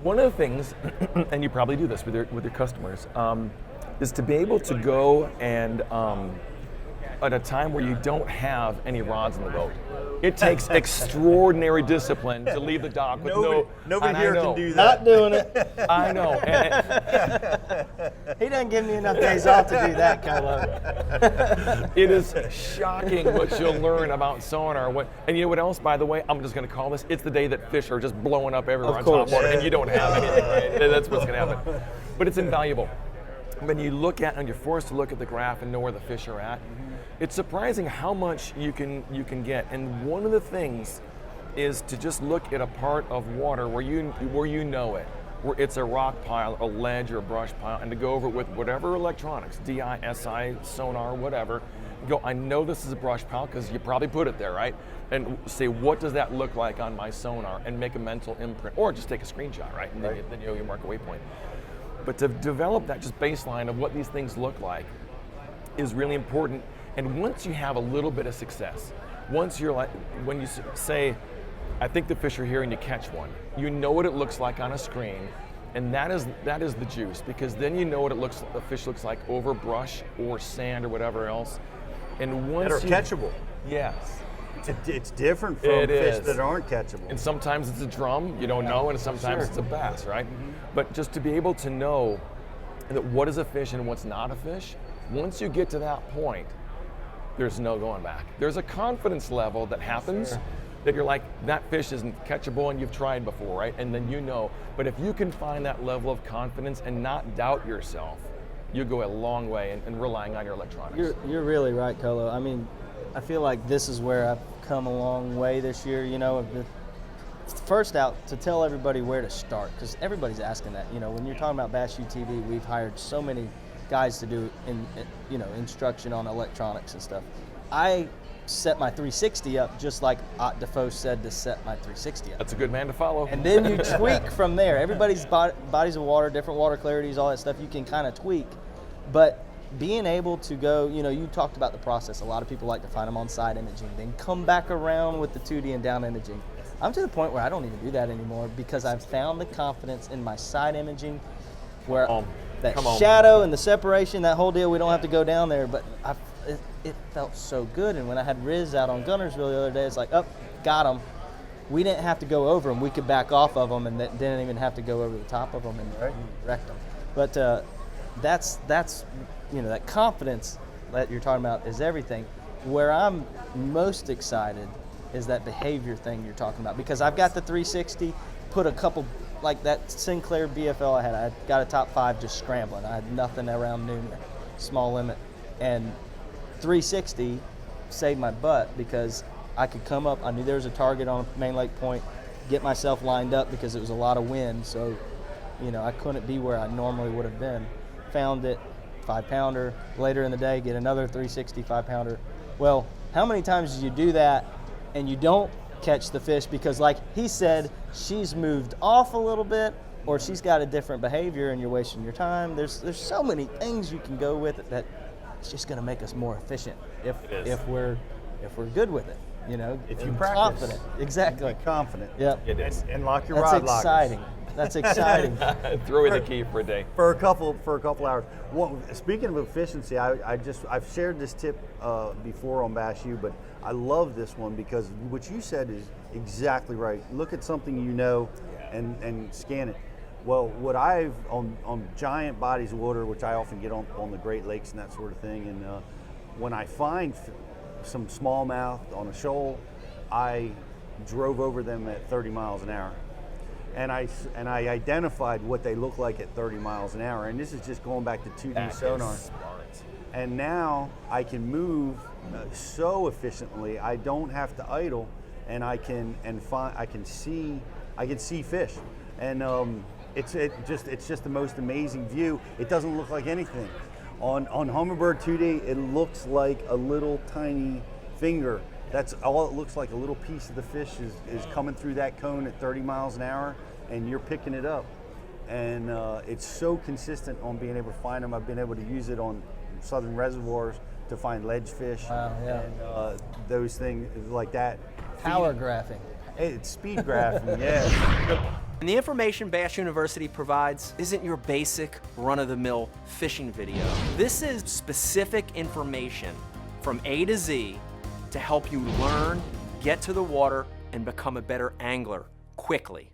One of the things, and you probably do this with your customers, is to be able to go and at a time where you don't have any rods in the boat. It takes extraordinary discipline to leave the dock with nobody here can do that. Not doing it. I know. He doesn't give me enough days off to do that, Colo. It is shocking what you'll learn about sonar. And you know what else, by the way? I'm just going to call this. It's the day that fish are just blowing up everywhere on top water, and you don't have anything, right? That's what's going to happen. But it's invaluable. When you look at, and you're forced to look at the graph and know where the fish are at, it's surprising how much you can get. And one of the things is to just look at a part of water where you know it, where it's a rock pile, a ledge, or a brush pile, and to go over it with whatever electronics, DI, SI, sonar, whatever. Go, I know this is a brush pile because you probably put it there, right? And say, what does that look like on my sonar, and make a mental imprint, or just take a screenshot, right? And then you mark a waypoint. But to develop that just baseline of what these things look like is really important. And once you have a little bit of success, once you're like, when you say, I think the fish are here, and you catch one, you know what it looks like on a screen, and that is the juice, because then you know what the fish looks like over brush or sand or whatever else. And once that are catchable. Yes. It's different from fish that aren't catchable. And sometimes it's a drum, you don't know, and sometimes it's a bass, right? Mm-hmm. But just to be able to know that what is a fish and what's not a fish, once you get to that point, there's no going back. There's a confidence level that happens that you're like, that fish isn't catchable, and you've tried before, right? And then you know. But if you can find that level of confidence and not doubt yourself, you go a long way in relying on your electronics. You're really right, Colo. I mean, I feel like this is where I've come a long way this year, you know. First out, to tell everybody where to start, because everybody's asking that. You know, when you're talking about Bass UTV, we've hired so many guys to do instruction on electronics and stuff. I set my 360 up just like Ott Defoe said to set my 360 up. That's a good man to follow. And then you tweak from there. Everybody's bodies of water, different water clarities, all that stuff, you can kind of tweak. But being able to go, you know, you talked about the process. A lot of people like to find them on side imaging, then come back around with the 2D and down imaging. I'm to the point where I don't even do that anymore, because I've found the confidence in my side imaging where that shadow and the separation, that whole deal, we don't have to go down there, but it felt so good. And when I had Riz out on Gunnersville the other day, it's like, got them. We didn't have to go over them. We could back off of them, and didn't even have to go over the top of them and wreck them. But that's you know, that confidence that you're talking about is everything. Where I'm most excited is that behavior thing you're talking about, because I've got the 360, put a couple, like that Sinclair BFL I had got a top 5 just scrambling. I had nothing around noon, small limit, and 360 saved my butt, because I could come up, I knew there was a target on Main Lake Point, get myself lined up because it was a lot of wind, so you know, I couldn't be where I normally would have been. Found it, 5-pounder, later in the day get another 360 5-pounder. Well, how many times do you do that and you don't catch the fish because, like he said, she's moved off a little bit, or she's got a different behavior and you're wasting your time? There's so many things you can go with it that it's just going to make us more efficient if we're good with it, you know. If you practice, confident, exactly, be confident. Yep, it is. And lock your rod lockers. That's exciting. That's exciting. Throw in the key for a day. For a couple hours. Speaking of efficiency, I've shared this tip before on Bass U, but I love this one because what you said is exactly right. Look at something you know and scan it. Well, what I've on giant bodies of water, which I often get on the Great Lakes and that sort of thing, and when I find some smallmouth on a shoal, I drove over them at 30 miles an hour. And I identified what they look like at 30 miles an hour. And this is just going back to 2D sonar. And now I can move so efficiently. I don't have to idle, and I can see fish. And it's just the most amazing view. It doesn't look like anything. On Humminbird 2D, it looks like a little tiny finger. That's all it looks like. A little piece of the fish is coming through that cone at 30 miles an hour, and you're picking it up. And it's so consistent on being able to find them. I've been able to use it on southern reservoirs to find ledge fish. Wow, yeah. And those things like that. Power graphing. It's speed graphing, yeah. And the information Bass University provides isn't your basic run-of-the-mill fishing video. This is specific information from A to Z to help you learn, get to the water, and become a better angler quickly.